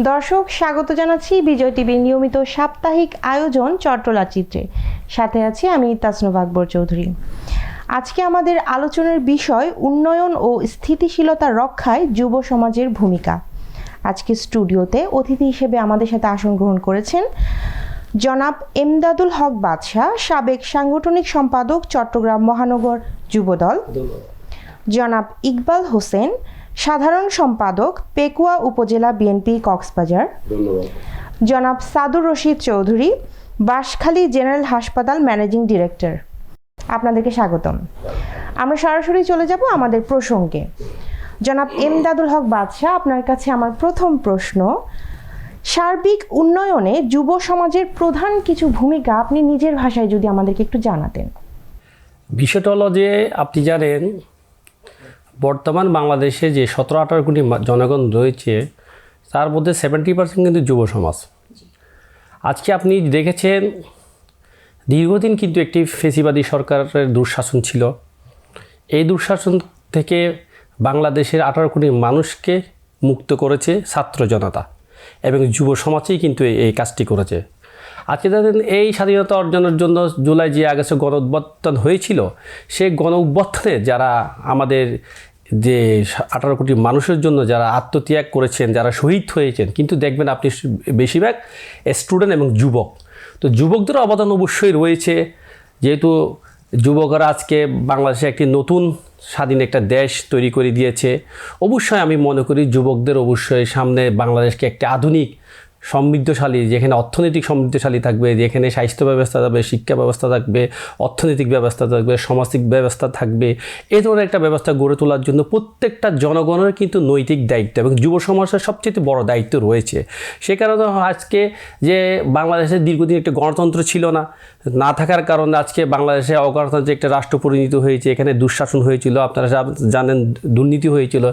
দর্শক স্বাগত জানাচ্ছি বিজয় টিভির নিয়মিত সাপ্তাহিক আয়োজন চট্টলা চিত্রে। সাথে আছি আমি তাসনুভ আকবর চৌধুরী। আজকে আমাদের আলোচনার বিষয় উন্নয়ন ও স্থিতিশীলতা রক্ষায় যুব সমাজের ভূমিকা। আজকে স্টুডিওতে অতিথি হিসেবে আমাদের সাথে আসন গ্রহণ করেছেন জনাব এমদাদুল হক বাদশাহ, সাবেক সাংগঠনিক সম্পাদক, চট্টগ্রাম মহানগর যুবদল; জনাব ইকবাল হোসেন, সাধারণ সম্পাদক, পেকুয়া উপজেলা বিএনপি কক্সবাজার; জনাব সাদুর রশিদ চৌধুরী, বাঁশখালী জেনারেল হাসপাতাল ম্যানেজিং ডিরেক্টর। আপনাদেরকে স্বাগতম। আমরা সরাসরি চলে যাব আমাদের প্রসঙ্গে। জনাব এমদাদুল হক বাদশাহ, আপনার কাছে আমার প্রথম প্রশ্ন, সার্বিক উন্নয়নে যুব সমাজের প্রধান কিছু ভূমিকা আপনি নিজের ভাষায় যদি আমাদেরকে একটু জানাতেন। বিষয়টা হলো যে আপনি জানেন বর্তমান বাংলাদেশে যে 17-18 কোটি জনগণ রয়েছে তার মধ্যে 70% কিন্তু যুব সমাজ। আজকে আপনি দেখেছেন দীর্ঘদিন কিন্তু একটি ফেসিবাদী সরকারের দুঃশাসন ছিল। এই দুঃশাসন থেকে বাংলাদেশের 18 কোটি মানুষকে মুক্ত করেছে ছাত্র জনতা এবং যুব সমাজই কিন্তু এই কাজটি করেছে। আজকে দেখেন এই স্বাধীনতা অর্জনের জন্য জুলাই যে আগস্টে গণ অভ্যুত্থান হয়েছিল, সেই গণ অভ্যুত্থানে যারা আমাদের যে 18 কোটি মানুষের জন্য যারা আত্মত্যাগ করেছেন, যারা শহীদ হয়েছেন, কিন্তু দেখবেন আপনি বেশিরভাগ স্টুডেন্ট এবং যুবক। তো যুবকদের অবদান অবশ্যই রয়েছে, যেহেতু যুবকরা আজকে বাংলাদেশে একটি নতুন স্বাধীন একটা দেশ তৈরি করে দিয়েছে। অবশ্যই আমি মনে করি যুবকদের অবশ্যই সামনে বাংলাদেশকে একটি আধুনিক সমৃদ্ধশালী, যেখানে অর্থনৈতিক সমৃদ্ধশালী থাকবে, যেখানে স্বাস্থ্য ব্যবস্থা থাকবে, শিক্ষা ব্যবস্থা থাকবে, অর্থনৈতিক ব্যবস্থা থাকবে, সামাজিক ব্যবস্থা থাকবে, এই ধরনের একটা ব্যবস্থা গড়ে তোলার জন্য প্রত্যেকটা জনগণের কিন্তু নৈতিক দায়িত্ব এবং যুব সমাজের সবচেয়ে বড় দায়িত্ব রয়েছে। সে কারণে আজকে যে বাংলাদেশের দীর্ঘদিন একটা গণতন্ত্র ছিল না থাকার কারণে আজকে বাংলাদেশে অগণতান্ত্রিক একটা রাষ্ট্র পরিণত হয়েছে। এখানে দুঃশাসন হয়েছিল, আপনারা জানেন, দুর্নীতি হয়েছিল।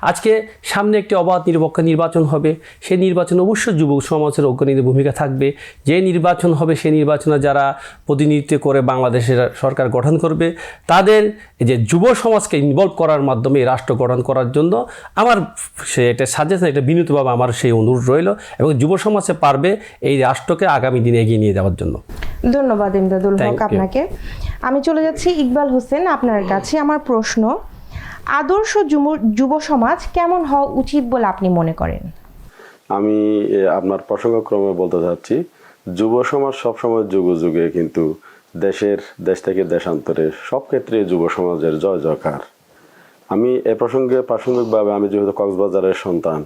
আজকে সামনে একটি অবাধ নিরপেক্ষ নির্বাচন হবে। সেই নির্বাচন অবশ্যই যুব সমাজের অগ্রণী ভূমিকা থাকবে। যে নির্বাচন হবে সেই নির্বাচনে যারা প্রতিনিধিত্ব করে বাংলাদেশের সরকার গঠন করবে, তাদের যে যুব সমাজকে ইনভলভ করার মাধ্যমে এই রাষ্ট্র গঠন করার জন্য আমার সে এটা সাজেশন, এটা বিনীতভাবে আমার সেই অনুরোধ রইল এবং যুব সমাজে পারবে এই রাষ্ট্রকে আগামী দিনে এগিয়ে নিয়ে যাওয়ার জন্য। ধন্যবাদ এমদাদুল হক আপনাকে। আমি চলে যাচ্ছি ইকবাল হোসেন, আপনার কাছে আমার প্রশ্ন, আদর্শ যুব সমাজ কেমন হওয়া উচিত বলে আপনি মনে করেন? আমি আপনার প্রসঙ্গক্রমে বলতে চাচ্ছি, যুব সমাজ সবসময় যুগে যুগে কিন্তু দেশ থেকে দেশান্তরে সব ক্ষেত্রে যুব সমাজের জয় জয়কার। আমি এ প্রসঙ্গে প্রাসঙ্গিকভাবে, আমি যেহেতু কক্সবাজারের সন্তান,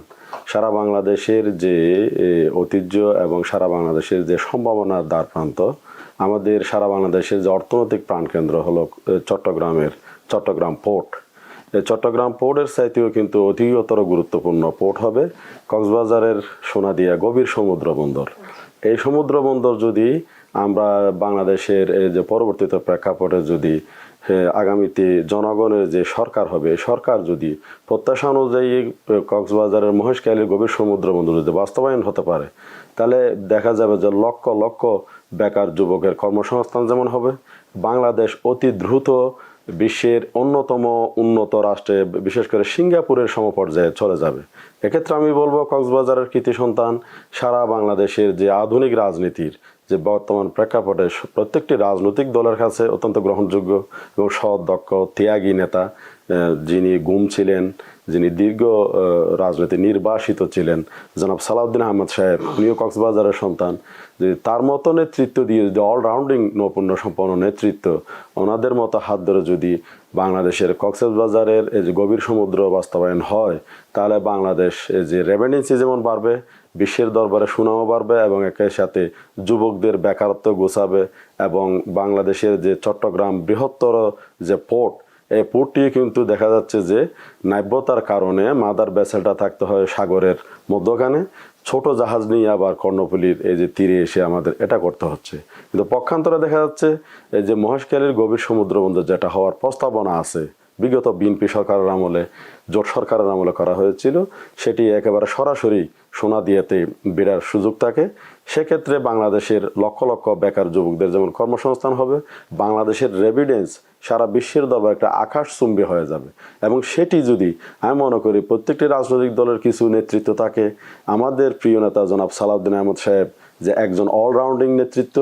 সারা বাংলাদেশের যে ঐতিহ্য এবং সারা বাংলাদেশের যে সম্ভাবনার দ্বারপ্রান্ত, আমাদের সারা বাংলাদেশের যে অর্থনৈতিক প্রাণকেন্দ্র হলো চট্টগ্রাম পোর্ট। চট্টগ্রাম পোর্টের চাইতেও কিন্তু অধিকতর গুরুত্বপূর্ণ পোর্ট হবে কক্সবাজারের সোনাদিয়া গভীর সমুদ্র বন্দর। এই সমুদ্র বন্দর যদি আমরা বাংলাদেশের যে পরবর্তীতে প্রেক্ষাপটে যদি আগামীতে জনগণের যে সরকার হবে, সরকার যদি প্রত্যাশা অনুযায়ী কক্সবাজারের মহেশখালীর গভীর সমুদ্র বন্দর যদি বাস্তবায়ন হতে পারে, তাহলে দেখা যাবে যে লক্ষ লক্ষ বেকার যুবকের কর্মসংস্থান যেমন হবে, বাংলাদেশ অতি দ্রুত বিশ্বের অন্যতম উন্নত রাষ্ট্রে, বিশেষ করে সিঙ্গাপুরের সমপর্যায়ে চলে যাবে। এক্ষেত্রে আমি বলবো কক্সবাজারের কৃতি সন্তান সারা বাংলাদেশের যে আধুনিক রাজনীতির যে বর্তমান প্রেক্ষাপটে প্রত্যেকটি রাজনৈতিক দলের কাছে অত্যন্ত গ্রহণযোগ্য এবং সৎ, দক্ষ, ত্যাগী নেতা, যিনি গুম ছিলেন, যিনি দীর্ঘ রাজনীতি নির্বাসিত ছিলেন, জনাব সালাউদ্দিন আহমদ সাহেব, উনিও কক্সবাজারের সন্তান। যদি তার মতো নেতৃত্ব দিয়ে, যদি অলরাউন্ডিং নৈপুণ্য সম্পন্ন নেতৃত্ব, ওনাদের মতো হাত ধরে যদি বাংলাদেশের কক্সবাজারের এই যে গভীর সমুদ্র বাস্তবায়ন হয়, তাহলে বাংলাদেশ যে রেমিটেন্সি যেমন বাড়বে, বিশ্বের দরবারে সুনামও বাড়বে এবং একের সাথে যুবকদের বেকারত্ব গোছাবে এবং বাংলাদেশের যে চট্টগ্রাম বৃহত্তর যে পোর্ট, এই পোর্টটি কিন্তু দেখা যাচ্ছে যে নাব্যতার কারণে মাদার ভেসেলটা থাকতে হয় সাগরের মধ্যখানে, ছোট জাহাজ নিয়ে আবার কর্ণফুলীর এই যে তীরে এসে আমাদের এটা করতে হচ্ছে। কিন্তু পক্ষান্তরে দেখা যাচ্ছে এই যে মহেশখালীর গভীর সমুদ্র বন্দর যেটা হওয়ার প্রস্তাবনা আছে, বিগত বিএনপি সরকারের আমলে, জোট সরকারের আমলে করা হয়েছিল, সেটি একেবারে সরাসরি সোনাদিয়াতে বেরার সুযোগ থাকে। সেক্ষেত্রে বাংলাদেশের লক্ষ লক্ষ বেকার যুবকদের যেমন কর্মসংস্থান হবে, বাংলাদেশের রেভিডেন্স সারা বিশ্বের দরবারে একটা আকাশচুম্বী হয়ে যাবে। এবং সেটি যদি আমি মনে করি প্রত্যেকটি রাজনৈতিক দলের কিছু নেতৃত্ব থাকে, আমাদের প্রিয় নেতা জনাব সালাউদ্দিন আহমদ সাহেব যে একজন অলরাউন্ডিং নেতৃত্ব,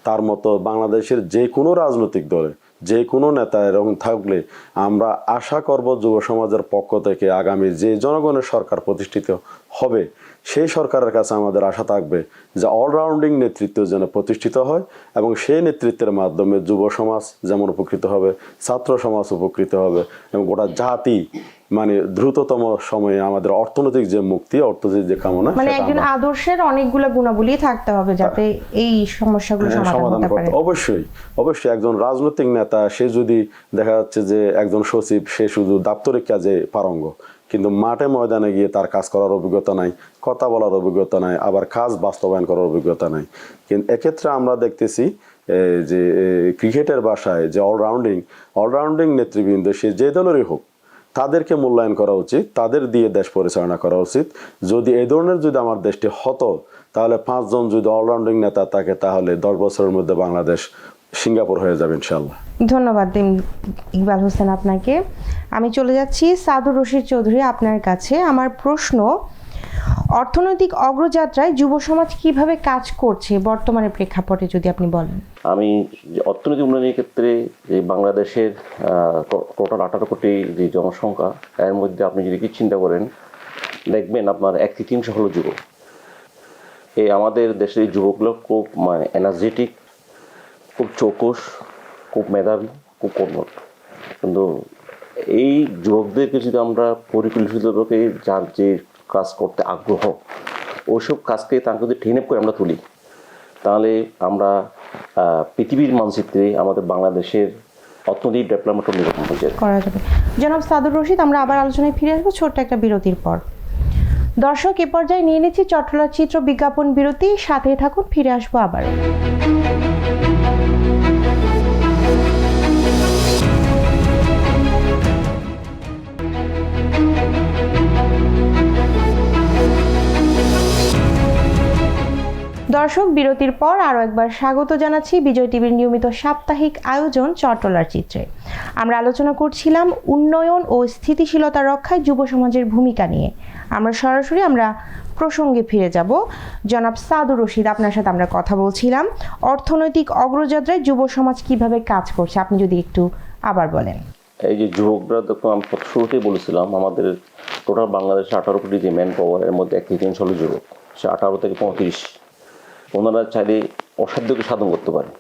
তার মতো বাংলাদেশের যে কোনো রাজনৈতিক দলে যে কোনো নেতা এরকম থাকলে আমরা আশা করব যুব সমাজের পক্ষ থেকে আগামী যে জনগণের সরকার প্রতিষ্ঠিত হবে, সেই সরকারের কাছে আমাদের আশা থাকবে যে অলরাউন্ডিং নেতৃত্ব যেন প্রতিষ্ঠিত হয় এবং সেই নেতৃত্বের মাধ্যমে যুব সমাজ যেমন উপকৃত হবে, ছাত্র সমাজ উপকৃত হবে এবং গোটা জাতি মানে দ্রুততম সময়ে আমাদের অর্থনৈতিক যে মুক্তি, অর্থনৈতিক যে কামনা, মানে একজন আদর্শের অনেকগুলো গুণাবলী থাকতে হবে যাতে এই সমস্যাগুলো সমাধান হতে পারে। অবশ্যই একজন রাজনৈতিক নেতা সে যদি দেখা যাচ্ছে যে একজন সচিব, সে শুধু দাপ্তরিক কাজে পারঙ্গ, কিন্তু মাঠে ময়দানে গিয়ে তার কাজ করার অভিজ্ঞতা নাই, কথা বলার অভিজ্ঞতা নাই, আবার কাজ বাস্তবায়ন করার অভিজ্ঞতা নাই। কিন্তু এক্ষেত্রে আমরা দেখতেছি যে ক্রিকেটের ভাষায় যে অলরাউন্ডিং নেতৃবৃন্দ সে যে দলেরই হোক, তাদেরকে মূল্যায়ন করা উচিত, তাদের দিয়ে দেশ পরিচালনা করা উচিত। যদি এই ধরনের যদি আমার দেশটি হতো, তাহলে 5 জন যদি অলরাউন্ডিং নেতা থাকে, তাহলে 10 বছরের মধ্যে বাংলাদেশ সিঙ্গাপুর হয়ে যাবে ইনশাআল্লাহ। ধন্যবাদ ইকবাল হোসেন আপনাকে। আমি চলে যাচ্ছি সাদুর রশিদ চৌধুরী আপনার কাছে। আমার প্রশ্ন, অর্থনৈতিক অগ্রযাত্রায় যুব সমাজ কিভাবে কাজ করছে বর্তমানে প্রেক্ষাপটে যদি আপনি বলেন। আমি অর্থনৈতিক উন্নয়নের ক্ষেত্রে যে বাংলাদেশের টোটাল 18 কোটি যে জনসংখ্যা, এর মধ্যে আপনি যদি কি চিন্তা করেন, দেখবেন আপনার 1/3 হলো যুবক। এই আমাদের দেশের এই যুবকগুলো খুব মানে এনার্জেটিক, খুব চৌকস, খুব মেধাবী, খুব কর্মঠ। কিন্তু এই যুবকদেরকে যদি আমরা পরিকল্পিতভাবে যার যে কাজ করতে আগ্রহ, ওইসব কাজকে তাকে যদি টেনে করে আমরা তুলি, তাহলে আমরা পৃথিবীর মানচিত্রে আমাদের বাংলাদেশের অর্থনৈতিক ডেভেলপমেন্ট নিরূপণ হয়ে যাবে। করা যাবে। জনাব সাদুর রশিদ, আমরা আবার আলোচনায় ফিরে আসবো ছোট্ট একটা বিরতির পর। দর্শক, এ পর্যায়ে নিয়ে নিচ্ছি চট্টলা চিত্র বিজ্ঞাপন বিরতি। সাথে থাকুন, ফিরে আসবো আবার। দর্শক, বিরতির পর আরও একবার স্বাগত জানাচ্ছি বিজয় টিভির নিয়মিত সাপ্তাহিক আয়োজন চট্টলার চিত্রে। আমরা আলোচনা করছিলাম উন্নয়ন ও স্থিতিশীলতা রক্ষায় যুব সমাজের ভূমিকা নিয়ে। সরাসরি আমরা প্রসঙ্গে ফিরে যাব। জনাব সাদুর রশিদ, আপনার সাথে আমরা কথা বলছিলাম অর্থনৈতিক অগ্রযাত্রায় যুব সমাজ কিভাবে কাজ করছে, আপনি যদি একটু আবার বলেন। এই যে যুবকরা, দেখো আমি শুরুতেই বলেছিলাম আমাদের টোটাল বাংলাদেশে 18 কোটি যে ম্যান পাওয়ার, এর মধ্যে 1/3 হলো যুবক। সে 18 থেকে 35 ওনারা চাইলে অসাধ্যকে সাধন করতে পারে।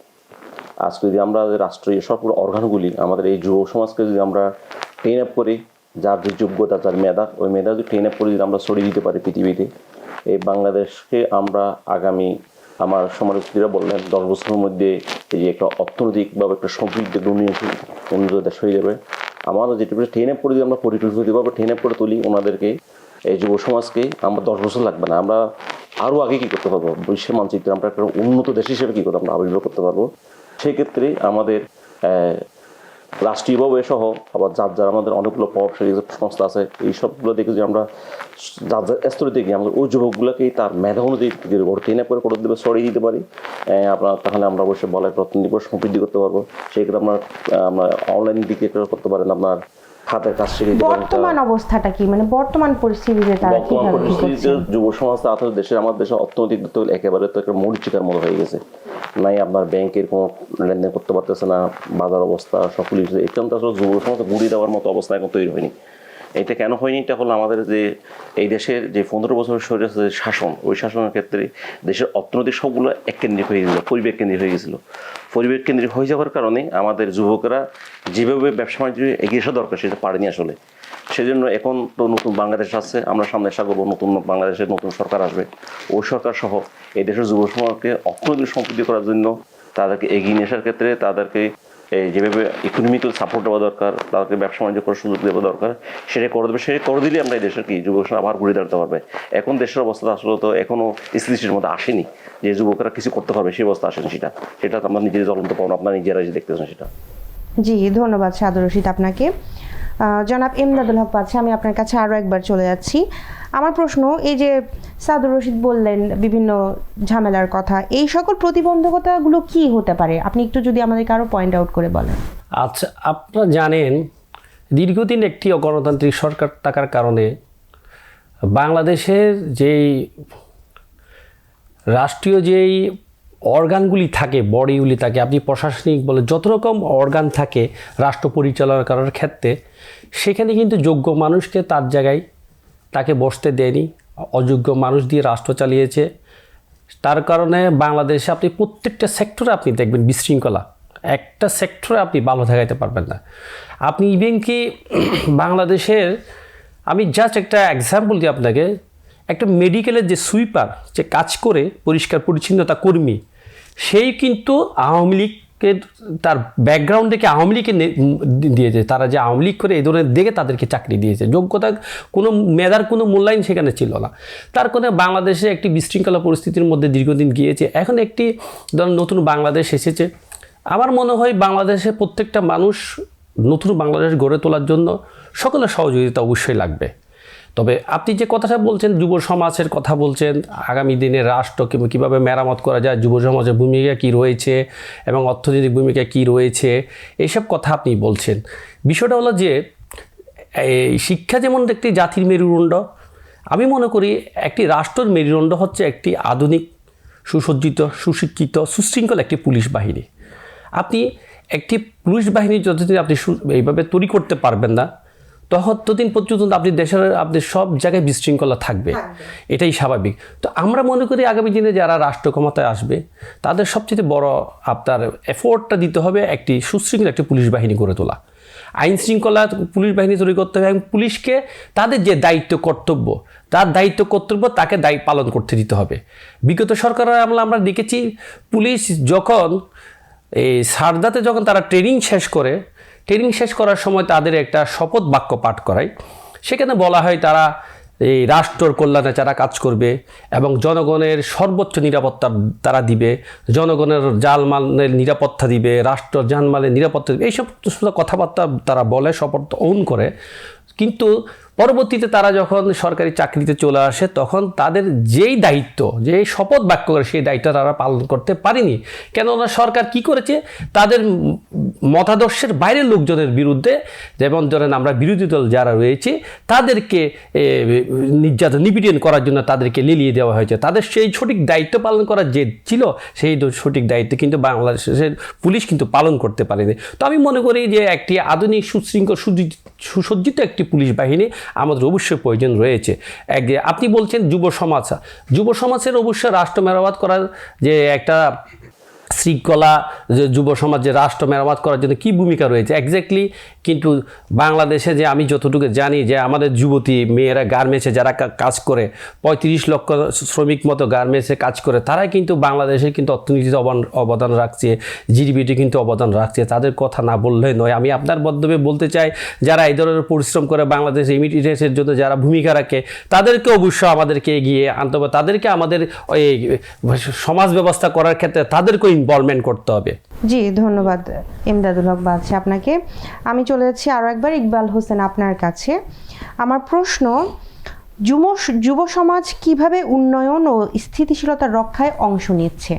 আজকে যদি আমরা রাষ্ট্রীয় সবগুলো অর্গানগুলি আমাদের এই যুব সমাজকে যদি আমরা ট্রেন আপ করি, যার যে যোগ্যতা, যার মেধা, ওই মেধা যদি ট্রেন আপ করে যদি আমরা ছড়িয়ে দিতে পারি পৃথিবীতে, এই বাংলাদেশকে আমরা আগামী, আমার সমালোচকরা বললেন 10 বছরের মধ্যে এই যে একটা অর্থনৈতিকভাবে একটা সমৃদ্ধ উন্নত দেশ হয়ে যাবে। আমাদের যেটা ট্রেন আপ করে যদি আমরা পরিকল্পিতভাবে ট্রেন আপ করে তুলি ওনাদেরকে, এই যুব সমাজকে, আমরা 10 বছর লাগবে না, আমরা আরও আগে কী করতে পারবো, বিশ্বের মানচিত্রে আমরা একটা উন্নত দেশ হিসেবে কী করতে আমরা আবির্ভাব করতে পারবো। সেক্ষেত্রে আমাদের রাষ্ট্রীয়ভাবে সহ আবার যার আমাদের অনেকগুলো প্রভাবশালী সংস্থা আছে, এই সবগুলো দেখে যে আমরা যার স্তরে দেখি আমাদের ওই যুবকগুলোকেই তার মেধা অনুযায়ী ট্রেনে করে দেবে, ছড়িয়ে দিতে পারি আপনার, তাহলে আমরা অবশ্যই বলাই অর্থনৈতিক সমৃদ্ধি করতে পারবো। সেক্ষেত্রে আমরা অনলাইন দিকে করতে পারেন, আপনার হাতের কাজ শিখে। বর্তমান অবস্থাটা কি, মানে বর্তমান পরিস্থিতিতে তারা কিভাবে কি করছে? যুব সমাজ দেশের, আমাদের দেশে অর্থনৈতিক একেবারে তো একটা মরিচিকার মতো হয়ে গেছে। নাই আপনার ব্যাংকের কোনো লেনদেন করতে পারতেছে না, বাজার অবস্থা সকল কিছু একদম তো আসলে যুব সমাজ ঘুরিয়ে দেওয়ার মতো অবস্থা এখন তৈরি হয়নি। এটা কেন হয়নি? এটা হলো আমাদের যে এই দেশের যে 15 বছর যে শাসন, ওই শাসনের ক্ষেত্রে দেশের অর্থনৈতিক সবগুলো এককেন্দ্রিক হয়ে গেছিলো, পরিবেশ কেন্দ্রিক হয়ে গেছিলো। পরিবেশ কেন্দ্রিক হয়ে যাওয়ার কারণে আমাদের যুবকরা যেভাবে ব্যবসা বাণিজ্য এগিয়ে আসা দরকার সেটা পারেনি আসলে। সেজন্য এখন তো নতুন বাংলাদেশ আসছে, আমরা সামনে আশা করবো নতুন বাংলাদেশের নতুন সরকার আসবে। ওই সরকার সহ এই দেশের যুব সমাজকে অর্থনৈতিক সমৃদ্ধি করার জন্য, তাদেরকে এগিয়ে নিয়ে আসার ক্ষেত্রে, তাদেরকে যেভাবে ইকোনমিক্যাল সাপোর্ট দেওয়া দরকার, তাদেরকে ব্যবসা বাণিজ্য করার সুযোগ দেওয়া দরকার, সেটা করে দেবে। সেটা করে দিলে আমরা এই দেশের কি যুবক আবার ঘুরে দাঁড়াতে পারবে। এখন দেশের অবস্থা আসলে তো এখনও স্থিতিশীল মধ্যে আসেনি যে যুবকরা কিছু করতে পারবে, সেই অবস্থা আসেনি। সেটা আমরা নিজেদের জ্বলন্ত পাবো, আপনারা নিজেরা দেখতেছেন সেটা। জি, ধন্যবাদ সাদুর রশিদ আপনাকে। জনাব এমদাদুল হক বাদশা, আমি আপনার কাছে আরও একবার চলে যাচ্ছি। আমার প্রশ্ন, এই যে সাদুর রশিদ বললেন বিভিন্ন ঝামেলার কথা, এই সকল প্রতিবন্ধকতাগুলো কি হতে পারে? আপনি একটু যদি আমাদেরকে আরও পয়েন্ট আউট করে বলেন। আচ্ছা, আপনারা জানেন দীর্ঘদিন একটি অগণতান্ত্রিক সরকার থাকার কারণে বাংলাদেশের যেই রাষ্ট্রীয় যেই অর্গানগুলি থাকে, বডিগুলি থাকে, আপনি প্রশাসনিক বলে যত রকম অর্গান থাকে রাষ্ট্র পরিচালনা করার ক্ষেত্রে, সেখানে কিন্তু যোগ্য মানুষকে তার জায়গায় তাকে বসতে দেয়নি, অযোগ্য মানুষ দিয়ে রাষ্ট্র চালিয়েছে। তার কারণে বাংলাদেশে আপনি প্রত্যেকটা সেক্টরে আপনি দেখবেন বিশৃঙ্খলা, একটা সেক্টরে আপনি ভালো দেখাইতে পারবেন না। আপনি ইভেন কি বাংলাদেশের, আমি জাস্ট একটা এক্সাম্পল দিই আপনাকে, একটা মেডিকেলের যে সুইপার যে কাজ করে পরিষ্কার পরিচ্ছন্নতা কর্মী, সেই কিন্তু আওয়ামী লীগের তার ব্যাকগ্রাউন্ড থেকে আওয়ামী লীগকে দিয়েছে। তারা যে আওয়ামী লীগ করে এই ধরনের দেখে তাদেরকে চাকরি দিয়েছে, যোগ্যতা কোনো মেধার কোনো মূল্যায়ন সেখানে ছিল না। তার কারণে বাংলাদেশে একটি বিশৃঙ্খলা পরিস্থিতির মধ্যে দীর্ঘদিন গিয়েছে। এখন একটি ধরুন নতুন বাংলাদেশ এসেছে। আমার মনে হয় বাংলাদেশে প্রত্যেকটা মানুষ নতুন বাংলাদেশ গড়ে তোলার জন্য সকলের সহযোগিতা অবশ্যই লাগবে। তবে আপনি যে কথাটা বলছেন, যুব সমাজের কথা বলছেন, আগামী দিনে রাষ্ট্র কীভাবে মেরামত করা যায়, যুব সমাজের ভূমিকা কী রয়েছে এবং অর্থনৈতিক ভূমিকা কী রয়েছে, এইসব কথা আপনি বলছেন। বিষয়টা হলো যে এই শিক্ষা যেমন একটি জাতির মেরুদণ্ড, আমি মনে করি একটি রাষ্ট্রের মেরুদণ্ড হচ্ছে একটি আধুনিক, সুসজ্জিত, সুশিক্ষিত, সুশৃঙ্খল একটি পুলিশ বাহিনী। আপনি একটি পুলিশ বাহিনী যতদিন আপনি এইভাবে তৈরি করতে পারবেন না, ততদিন পর্যন্ত আপনি আপনি সব জায়গায় বিশৃঙ্খলা থাকবে, এটাই স্বাভাবিক। তো আমরা মনে করি আগামী দিনে যারা রাষ্ট্র ক্ষমতায় আসবে তাদের সবচেয়ে বড় আপনার এফোর্টটা দিতে হবে একটি সুশৃঙ্খল একটি পুলিশ বাহিনী গড়ে তোলা, আইন শৃঙ্খলা পুলিশ বাহিনী তৈরি করতে হবে এবং পুলিশকে তাদের যে দায়িত্ব কর্তব্য, তার দায়িত্ব কর্তব্য তাকে পালন করতে দিতে হবে। বিগত সরকারের আমলে আমরা দেখেছি পুলিশ যখন এই সারদাতে যখন তারা ট্রেনিং শেষ করার সময় তাদের একটা শপথ বাক্য পাঠ করায়, সেখানে বলা হয় তারা এই রাষ্ট্রের কল্যাণে যারা কাজ করবে এবং জনগণের সর্বোচ্চ নিরাপত্তা তারা দিবে, জনগণের জানমালের নিরাপত্তা দিবে, রাষ্ট্র জানমালের নিরাপত্তা দিবে, এইসব কথাবার্তা তারা বলে, শপথ ওন করে। কিন্তু পরবর্তীতে তারা যখন সরকারি চাকরিতে চলে আসে তখন তাদের যেই দায়িত্ব, যে শপথ বাক্য করে সেই দায়িত্ব তারা পালন করতে পারেনি। কেননা সরকার কি করেছে, তাদের মতাদর্শের বাইরের লোকজনের বিরুদ্ধে, যেমন ধরেন আমরা বিরোধী দল যারা রয়েছে তাদেরকে নির্যাতন নিপীড়ন করার জন্য তাদেরকে লেলিয়ে দেওয়া হয়েছে। তাদের সেই সঠিক দায়িত্ব পালন করার যে ছিল সেই সঠিক দায়িত্ব কিন্তু বাংলাদেশের পুলিশ কিন্তু পালন করতে পারেনি। তো আমি মনে করি যে একটি আধুনিক সুশৃঙ্খল সুসজ্জিত একটি পুলিশ বাহিনী আমাদের অবশ্যই প্রয়োজন রয়েছে। আপনি বলছেন যুব সমাজের অবশ্যই রাষ্ট্র মেরামত করার যে একটা শৃঙ্খলা, যে যুব সমাজের রাষ্ট্র মেরামত করার জন্য কী ভূমিকা রয়েছে এক্স্যাক্টলি, কিন্তু বাংলাদেশে যে আমি যতটুকু জানি যে আমাদের যুবতী মেয়েরা গার্মেন্টসে যারা কাজ করে, 35 লক্ষ শ্রমিক মতো গার্মেন্টসে কাজ করে, তারাই কিন্তু বাংলাদেশে কিন্তু অর্থনীতিতে অবদান রাখছে, জিডিপিতে কিন্তু অবদান রাখছে। তাদের কথা না বললে নয়। আমি আপনার মাধ্যমে বলতে চাই যারা এই ধরনের পরিশ্রম করে বাংলাদেশ ইমিগ্রেশনের জন্য যারা ভূমিকা রাখে তাদেরকে অবশ্যই আমাদেরকে এগিয়ে আনতে হবে, তাদেরকে আমাদের ওই সমাজ ব্যবস্থা করার ক্ষেত্রে তাদেরকেও ইনভলভমেন্ট করতে হবে। জি, ধন্যবাদ এমদাদুল হক বাদশা আপনাকে। আমি চলে যাচ্ছি আরও একবার ইকবাল হোসেন আপনার কাছে। আমার প্রশ্ন, যুব সমাজ কিভাবে উন্নয়ন ও স্থিতিশীলতা রক্ষায় অংশ নিচ্ছে?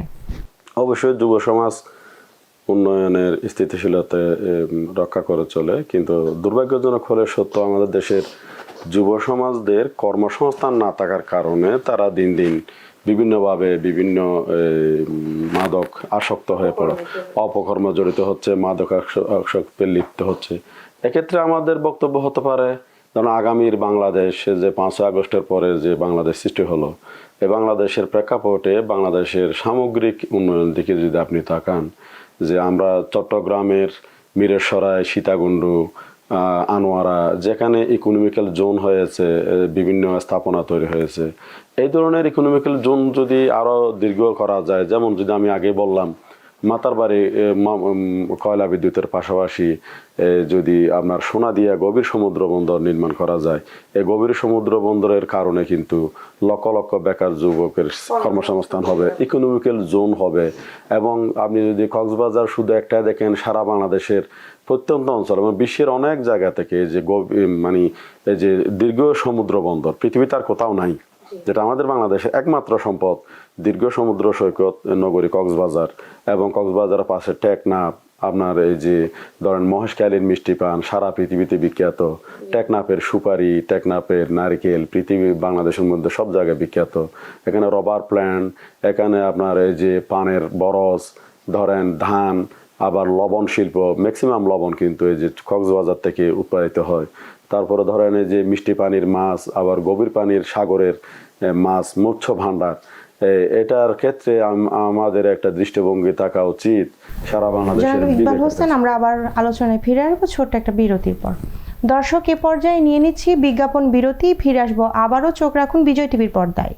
অবশ্যই যুব সমাজ উন্নয়নের স্থিতিশীলতা রক্ষা করে চলে, কিন্তু দুর্ভাগ্যজনক হলে সত্য আমাদের দেশের যুব সমাজদের কর্মসংস্থান না থাকার কারণে তারা দিন দিন বিভিন্নভাবে বিভিন্ন মাদক আসক্ত হয়ে পড়ে, অপকর্ম জড়িত হচ্ছে, মাদক আসক্তে লিপ্ত হচ্ছে। এক্ষেত্রে আমাদের বক্তব্য হতে পারে, কারণ আগামীর বাংলাদেশ যে 5 আগস্টের পরে যে বাংলাদেশ সৃষ্টি হলো, এই বাংলাদেশের প্রেক্ষাপটে বাংলাদেশের সামগ্রিক উন্নয়নের দিকে যদি আপনি তাকান, যে আমরা চট্টগ্রামের মিরেশ্বরায়, সীতাকুণ্ডু, আনোয়ারা যেখানে ইকোনমিক্যাল জোন হয়েছে, বিভিন্ন স্থাপনা তৈরি হয়েছে, এই ধরনের ইকোনমিক্যাল জোন যদি আরও দীর্ঘ করা যায়, যেমন যদি আমি আগে বললাম মাতারবাড়ি কয়লা বিদ্যুতের পাশাপাশি যদি আপনার সোনাদিয়া গভীর সমুদ্র বন্দর নির্মাণ করা যায়, এই গভীর সমুদ্র বন্দরের কারণে কিন্তু লক্ষ লক্ষ বেকার যুবকের কর্মসংস্থান হবে, ইকোনমিক্যাল জোন হবে। এবং আপনি যদি কক্সবাজার শুধু একটা দেখেন, সারা বাংলাদেশের প্রত্যন্ত অঞ্চল এবং বিশ্বের অনেক জায়গা থেকে যে মানে এই যে দীর্ঘ সমুদ্র বন্দর পৃথিবীতে আর কোথাও নাই, যেটা আমাদের বাংলাদেশের একমাত্র সম্পদ, দীর্ঘ সমুদ্র সৈকত নগরী কক্সবাজার। এবং কক্সবাজারের পাশে টেকনাফ, আপনার এই যে ধরেন মহেশখালীর মিষ্টি পান সারা পৃথিবীতে বিখ্যাত, টেকনাফের সুপারি, টেকনাফের নারকেল পৃথিবী বাংলাদেশের মধ্যে সব জায়গায় বিখ্যাত। এখানে রবার প্ল্যান্ট, এখানে আপনার এই যে পানের বরজ, ধরেন ধান, আবার লবণ শিল্প, ম্যাক্সিমাম লবণ কিন্তু এই যে কক্সবাজার থেকে উৎপাদিত হয়। তারপরে ধরেন এই যে মিষ্টি পানির মাছ, আবার গভীর পানির সাগরের মাছ, মৎস্য ভাণ্ডার, এটার ক্ষেত্রে আমাদের একটা দৃষ্টিভঙ্গি থাকা উচিত সারা বাংলাদেশের। জনাব ইকবাল হোসেন, আমরা আবার আলোচনায় ফিরে আসবো ছোট্ট একটা বিরতির পর। দর্শক, এ পর্যায়ে নিয়ে নিচ্ছি বিজ্ঞাপন বিরতি। ফিরে আসবো আবারও, চোখ রাখুন বিজয় টিভির পর্দায়।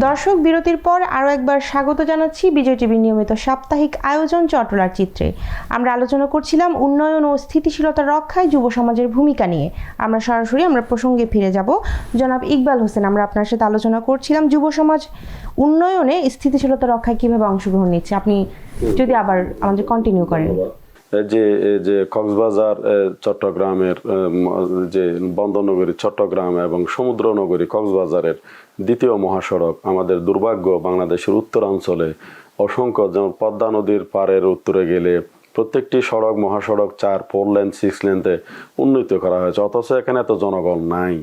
দর্শক, বিরতির পর আরও একবার স্বাগত জানাচ্ছি বিজয় টিভির নিয়মিত সাপ্তাহিক আয়োজন চট্টলার চিত্রে। আমরা আলোচনা করছিলাম উন্নয়ন ও স্থিতিশীলতা রক্ষায় যুব সমাজের ভূমিকা নিয়ে। আমরা প্রসঙ্গে ফিরে যাব। জনাব ইকবাল হোসেন, আমরা আপনার সাথে আলোচনা করছিলাম যুব সমাজ উন্নয়নে স্থিতিশীলতা রক্ষায় কিভাবে অংশগ্রহণ নিচ্ছে। আপনি যদি আবার আমাদের কন্টিনিউ করেন। যে কক্সবাজার চট্টগ্রামের যে বন্দরনগরী চট্টগ্রাম এবং সমুদ্র নগরী কক্সবাজারের দ্বিতীয় মহাসড়ক, আমাদের দুর্ভাগ্য বাংলাদেশের উত্তরাঞ্চলে অসংখ্য, যেমন পদ্মা নদীর পাড়ের উত্তরে গেলে প্রত্যেকটি সড়ক মহাসড়ক 4 লেন 6 লেনতে উন্নীত করা হয়েছে, অথচ এখানে এত জনগণ নাই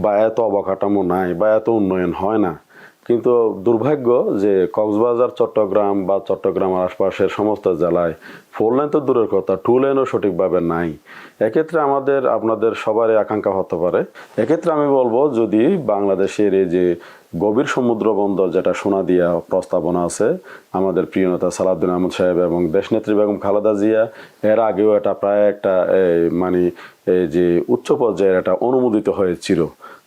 বা এত অবকাঠামো নাই বা এত উন্নয়ন হয় না। কিন্তু দুর্ভাগ্য যে কক্সবাজার চট্টগ্রাম বা চট্টগ্রামের আশপাশের সমস্ত জেলায় 4 লেন তো দূরের কথা, 2 লেনও সঠিকভাবে নাই। এক্ষেত্রে আপনাদের সবারই আকাঙ্ক্ষা হতে পারে, এক্ষেত্রে আমি বলবো যদি বাংলাদেশের এই যে গভীর সমুদ্র বন্দর, যেটা সোনাদিয়া প্রস্তাবনা আছে আমাদের প্রিয় নেতা সালাউদ্দিন আহমদ সাহেব এবং দেশনেত্রী বেগম খালেদা জিয়া, এর আগেও এটা প্রায় একটা মানে এই যে উচ্চ পর্যায়ের এটা অনুমোদিত হয়েছিল।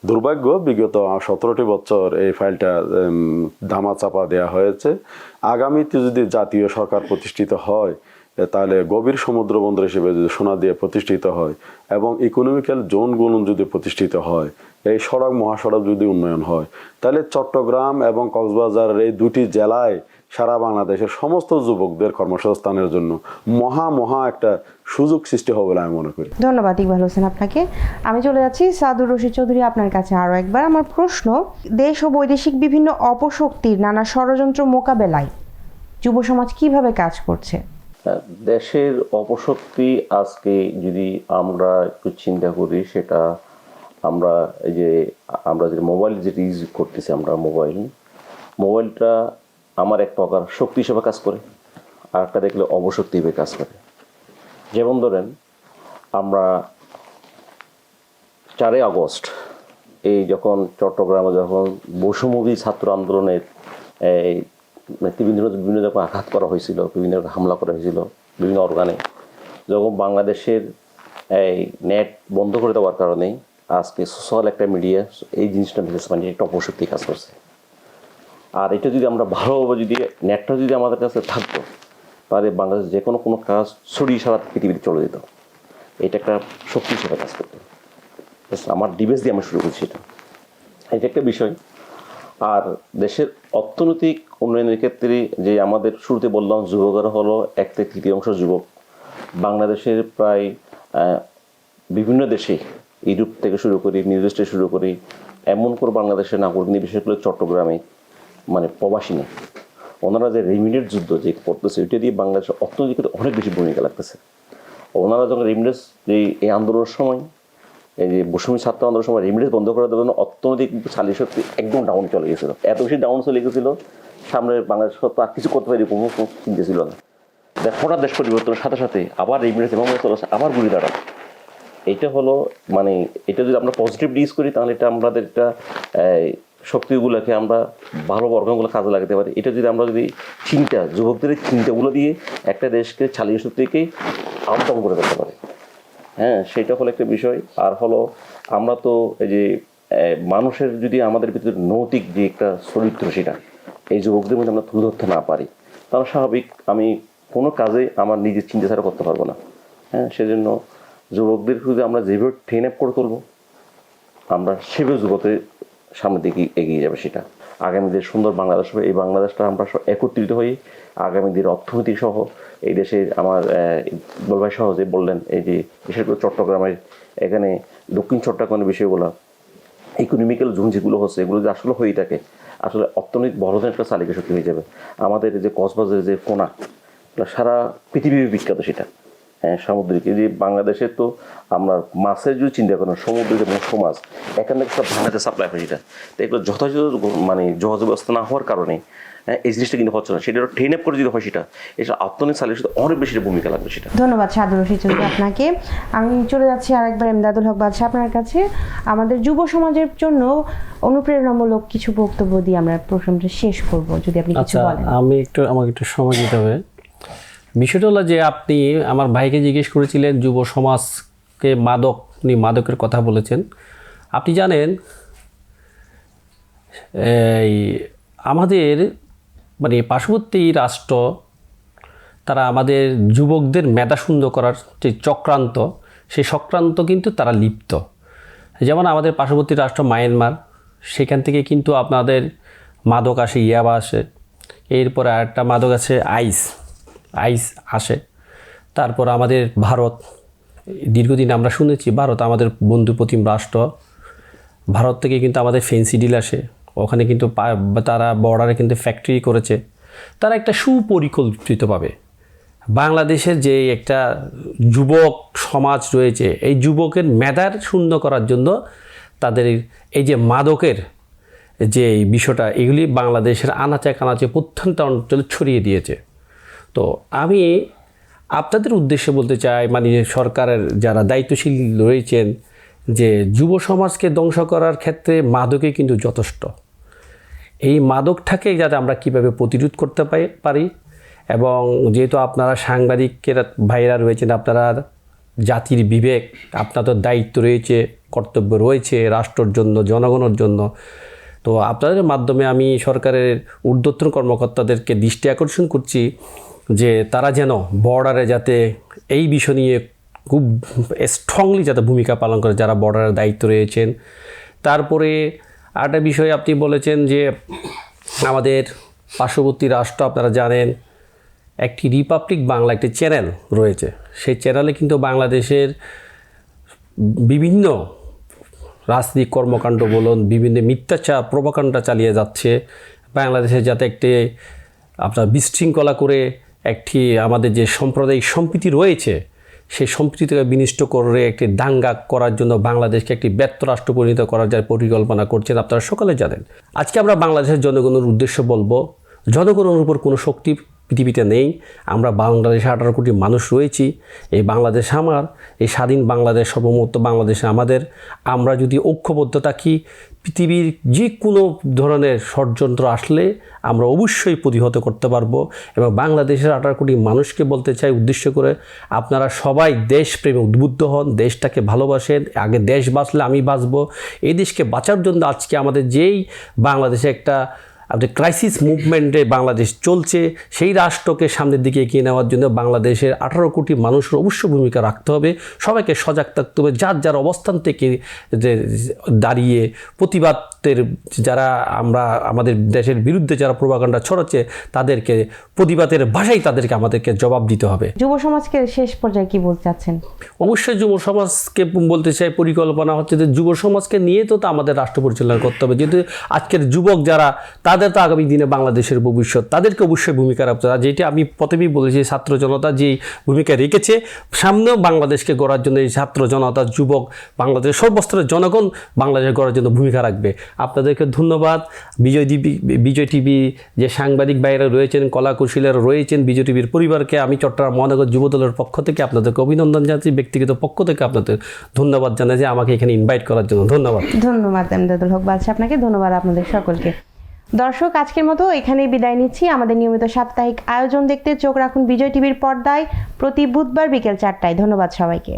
দুর্ভাগ্য বিগত 17টি বছর এই ফাইলটা ধামাচাপা দেওয়া হয়েছে। আগামীতে যদি জাতীয় সরকার প্রতিষ্ঠিত হয়, তাহলে গভীর সমুদ্র বন্দর হিসেবে যদি সোনাদিয়া প্রতিষ্ঠিত হয় এবং ইকোনমিক্যাল জোনগুলো যদি প্রতিষ্ঠিত হয়, এই সড়ক মহাসড়ক যদি উন্নয়ন হয়, তাহলে চট্টগ্রাম এবং কক্সবাজারের এই দুটি জেলায় সারা বাংলাদেশের সমস্ত যুবকদের কর্মসংস্থানের জন্য মহা একটা সুযোগ সৃষ্টি হবে বলে আমি মনে করি। ধন্যবাদ ইকবাল হোসেন আপনাকে। আমি চলে যাচ্ছি সাদুর রশিদ চৌধুরী আপনার কাছে। আরও একবার আমার প্রশ্ন, দেশ ও বৈদেশিক বিভিন্ন অপশক্তির নানা ষড়যন্ত্র মোকাবেলায় যুব সমাজ কিভাবে কাজ করছে? দেশের অপশক্তি আজকে যদি আমরা একটু চিন্তা করি, সেটা আমরা যে মোবাইল যেটা ইউজ করতেছি, আমরা মোবাইলটা আমার এক প্রকার শক্তি হিসেবে কাজ করে, আর একটা দেখলে অবশক্তি হিসেবে কাজ করে। যেমন ধরেন আমরা 4 আগস্ট যখন চট্টগ্রামে যখন বৈষম্যবিরোধী ছাত্র আন্দোলনের বিভিন্ন যখন আঘাত করা হয়েছিল, বিভিন্ন হামলা করা হয়েছিল বিভিন্ন অর্গানে, যখন বাংলাদেশের নেট বন্ধ করে দেওয়ার কারণে আজকে সোশ্যাল একটা মিডিয়া এই জিনিসটা মানে একটা অপশক্তি কাজ করছে। আর এটা যদি আমরা ভালোভাবে যদি নেটটা যদি আমাদের কাছে থাকতো, তাহলে বাংলাদেশ যে কোনো কাজ ছড়িয়ে সারা পৃথিবীতে চলে যেত। এটা একটা শক্তি হিসেবে কাজ করতো। আমার ডিভাইস দিয়ে আমি শুরু করছি, এটা একটা বিষয়। আর দেশের অর্থনৈতিক উন্নয়নের ক্ষেত্রে যে আমাদের শুরুতে বললাম যুবকেরা হলো 1/3 যুবক। বাংলাদেশের প্রায় বিভিন্ন দেশে, ইউরোপ থেকে শুরু করি, মিডল ইস্ট থেকে শুরু করি, এমন করে বাংলাদেশের নাগরিক বিশেষ করে চট্টগ্রামে মানে প্রবাসী নেই, ওনারা যে রেমিডেন্স যুদ্ধ যে করতেছে, ওইটা দিয়ে বাংলাদেশের অর্থনৈতিক অনেক বেশি ভূমিকা লাগতেছে। ওনারা যখন রেমিডেন্স এই আন্দোলনের সময়, এই যে বৈষম্য ছাত্র আন্দোলনের সময় রেমিডেন্স বন্ধ করার জন্য অর্থনৈতিক চালিয়ে শক্তি একদম ডাউন চলে গেছিলো, এত বেশি ডাউন চলে গেছিলো, সামনে বাংলাদেশ তো আর কিছু করতে পারি কোনো চিন্তা ছিল না। হঠাৎ দেশ পরিবর্তনের সাথে সাথে আবার রেমিডেন্স এমন চলে আসে, আবার ঘুরে দাঁড়ায়। এটা হলো মানে এটা যদি আমরা পজিটিভ ইউজ করি, তাহলে এটা আমাদের একটা শক্তিগুলোকে আমরা ভালো অর্গানগুলো কাজে লাগাতে পারি, এটা যদি আমরা যদি যুবকদের চিন্তাগুলো দিয়ে একটা দেশকে চালিয়ে সত্যিকে আউটকাম করে ফেলতে পারি। হ্যাঁ, সেটা হলো একটা বিষয়। আর হলো আমরা তো এই যে মানুষের যদি আমাদের ভিতরে নৈতিক যে একটা চরিত্র, সেটা এই যুবকদের মধ্যে আমরা তুলে ধরতে না পারি, তাহলে স্বাভাবিক আমি কোনো কাজে আমার নিজের চিন্তা ছাড়া করতে পারবো না। হ্যাঁ, সেজন্য যুবকদের যদি আমরা যেভাবে ট্রেন আপ করে তুলবো, আমরা সেভাবে যুবকের সামনের দিকে এগিয়ে যাবে। সেটা আগামী দিনের সুন্দর বাংলাদেশ হবে। এই বাংলাদেশটা আমরা একত্রিত হই আগামী দিনের অর্থনীতি সহ এই দেশের আমার ইকবাল ভাই সহ যে বললেন, এই যে বিশেষ করে চট্টগ্রামের এখানে দক্ষিণ চট্টগ্রামের বিষয়গুলো, ইকোনমিক্যাল জোন যেগুলো হচ্ছে, এগুলো যে আসলে হয়ে থাকে, আসলে অর্থনৈতিক বড় ধরনের একটা চালিকা শক্তি হয়ে যাবে। আমাদের যে কক্সবাজারের যে কোনা, সারা পৃথিবীর বিখ্যাত সেটা। হ্যাঁ, সামুদ্রিক এই যে বাংলাদেশের তো আমরা মাছের যদি চিন্তা করেন, সমুদ্রের যে মৎস্য মাছ এখান থেকে সব বাংলাদেশে সাপ্লাই হয় সেটা। তো এগুলো যথাযথ মানে যোগাযোগ ব্যবস্থা না হওয়ার কারণে এই জিনিসটা কিন্তু হচ্ছে না। সেটা ট্রেন আপ করে যদি হয়, সেটা অর্থনৈতিক চালিয়ে অনেক বেশি ভূমিকা লাগবে সেটা। ধন্যবাদ সাদর রশিদ চৌধুরী আপনাকে। আমি চলে যাচ্ছি আরেকবার এমদাদুল হক বাদশা আপনার কাছে। আমাদের যুব সমাজের জন্য অনুপ্রেরণামূলক কিছু বক্তব্য দিয়ে আমরা প্রোগ্রামটা শেষ করব, যদি আপনি কিছু আচ্ছা, বলেন। আমাকে একটু সময় দিতে হবে। বিষয়টা হলো যে আপনি আমার ভাইকে জিজ্ঞেস করেছিলেন যুব সমাজকে মাদকের কথা বলেছেন। আপনি জানেন এই আমাদের মানে পার্শ্ববর্তী রাষ্ট্র, তারা আমাদের যুবকদের মেধাশূন্য করার যে চক্রান্ত, সেই চক্রান্ত কিন্তু তারা লিপ্ত। যেমন আমাদের পার্শ্ববর্তী রাষ্ট্র মায়ানমার, সেখান থেকে কিন্তু আপনাদের মাদক আসে, ইয়াবা আসে, এরপরে আরেকটা মাদক আছে আইস আসে। তারপর আমাদের ভারত, দীর্ঘদিন আমরা শুনেছি ভারত আমাদের বন্ধুপ্রতিম রাষ্ট্র, ভারত থেকে কিন্তু আমাদের ফেন্সিডিল আসে, ওখানে কিন্তু তারা বর্ডারে কিন্তু ফ্যাক্টরি করেছে। তারা একটা সুপরিকল্পিতভাবে বাংলাদেশের যে একটা যুবক সমাজ রয়েছে, এই যুবকের মেধার শূন্য করার জন্য তাদের এই যে মাদকের যে বিষয়টা, এগুলি বাংলাদেশের আনাচে কানাচে প্রত্যন্ত অঞ্চলে ছড়িয়ে দিয়েছে। তো আমি আপনাদের উদ্দেশ্যে বলতে চাই, মানে সরকারের যারা দায়িত্বশীল রয়েছেন, যে যুব সমাজকে ধ্বংস করার ক্ষেত্রে মাদকই কিন্তু যথেষ্ট। এই মাদকটাকে যাতে আমরা কীভাবে প্রতিরোধ করতে পারি, এবং যেহেতু আপনারা সাংবাদিকেরা ভাইরা রয়েছেন, আপনারা জাতির বিবেক, আপনাদের দায়িত্ব রয়েছে, কর্তব্য রয়েছে রাষ্ট্রের জন্য, জনগণের জন্য। তো আপনাদের মাধ্যমে আমি সরকারের ঊর্ধ্বতন কর্মকর্তাদেরকে দৃষ্টি আকর্ষণ করছি যে তারা যেন বর্ডারে যাতে এই বিষয় নিয়ে খুব স্ট্রংলি যাতে ভূমিকা পালন করে, যারা বর্ডারের দায়িত্ব রয়েছেন। তারপরে আরেকটা বিষয় আপনি বলেছেন যে আমাদের পার্শ্ববর্তী রাষ্ট্র, আপনারা জানেন একটি রিপাবলিক বাংলা একটি চ্যানেল রয়েছে, সেই চ্যানেলে কিন্তু বাংলাদেশের বিভিন্ন রাজনৈতিক কর্মকাণ্ড বলুন, বিভিন্ন মিথ্যাচার প্রভাকাণ্ডা চালিয়ে যাচ্ছে। বাংলাদেশে যাতে একটি আপনার বিশৃঙ্খলা করে একটি আমাদের যে সাম্প্রদায়িক সম্প্রীতি রয়েছে, সেই সম্প্রীতিকে বিনষ্ট করে একটি দাঙ্গা করার জন্য বাংলাদেশকে একটি ব্যর্থ রাষ্ট্র পরিণত করার যার পরিকল্পনা করছেন, আপনারা সকলে জানেন। আজকে আমরা বাংলাদেশের জনগণের উদ্দেশ্য বলবো, জনগণের উপর কোনো শক্তি পৃথিবীতে নেই। আমরা বাংলাদেশে 18 কোটি মানুষ রয়েছি। এই বাংলাদেশ আমার, এই স্বাধীন বাংলাদেশ, সর্বমুক্ত বাংলাদেশে আমাদের। আমরা যদি ঐক্যবদ্ধ থাকি, পৃথিবীর যে কোনো ধরনের ষড়যন্ত্র আসলে আমরা অবশ্যই প্রতিহত করতে পারবো। এবং বাংলাদেশের 18 কোটি মানুষকে বলতে চাই উদ্দেশ্য করে, আপনারা সবাই দেশপ্রেমে উদ্বুদ্ধ হন, দেশটাকে ভালোবাসেন। আগে দেশ বাঁচলে আমি বাঁচবো। এই দেশকে বাঁচার জন্য আজকে আমাদের যেই বাংলাদেশে একটা আপনার ক্রাইসিস মুভমেন্টে বাংলাদেশ চলছে, সেই রাষ্ট্রকে সামনের দিকে এগিয়ে নেওয়ার জন্য বাংলাদেশের 18 কোটি মানুষের অবশ্য ভূমিকা রাখতে হবে। সবাইকে সজাগ থাকতে হবে, যার অবস্থান থেকে যে দাঁড়িয়ে প্রতিবাদের, যারা আমরা আমাদের দেশের বিরুদ্ধে যারা প্রভাকাণ্ডা ছড়াচ্ছে, তাদেরকে প্রতিবাদের ভাষায় আমাদেরকে জবাব দিতে হবে। যুব সমাজকে শেষ পর্যায়ে কি বলতে চাচ্ছেন? অবশ্যই যুব সমাজকে বলতে চাই, পরিকল্পনা হচ্ছে যে যুব সমাজকে নিয়ে তো আমাদের রাষ্ট্র পরিচালনা করতে হবে। যেহেতু আজকের যুবক যারা, তাদের তাদের তো আগামী দিনে বাংলাদেশের ভবিষ্যৎ, তাদেরকে অবশ্যই ভূমিকা রাখতে হবে। যেটা আমি প্রথমেই বলেছি, ছাত্র জনতা যে ভূমিকা রেখেছে, সামনেও বাংলাদেশকে গড়ার জন্য এই ছাত্র জনতা, যুবক, বাংলাদেশের সর্বস্তরের জনগণ বাংলাদেশ গড়ার জন্য ভূমিকা রাখবে। আপনাদেরকে ধন্যবাদ। বিজয় টিভি যে সাংবাদিক ভাইয়েরা রয়েছেন, কলাকুশলীরা রয়েছেন, বিজয় টিভির পরিবারকে আমি চট্টগ্রাম মহানগর যুবদলের পক্ষ থেকে আপনাদেরকে অভিনন্দন জানাচ্ছি, ব্যক্তিগত পক্ষ থেকে আপনাদের ধন্যবাদ জানাই যে আমাকে এখানে ইনভাইট করার জন্য। ধন্যবাদ। ধন্যবাদ এমদাদুল হক বাদশা, আপনাকে ধন্যবাদ আপনাদের সকলকে। দর্শক, আজকের মতো এখানেই বিদায় নিচ্ছি। আমাদের নিয়মিত সাপ্তাহিক আয়োজন দেখতে চোখ রাখুন বিজয় টিভির পর্দায় প্রতি বুধবার বিকেল 4টায়। ধন্যবাদ সবাইকে।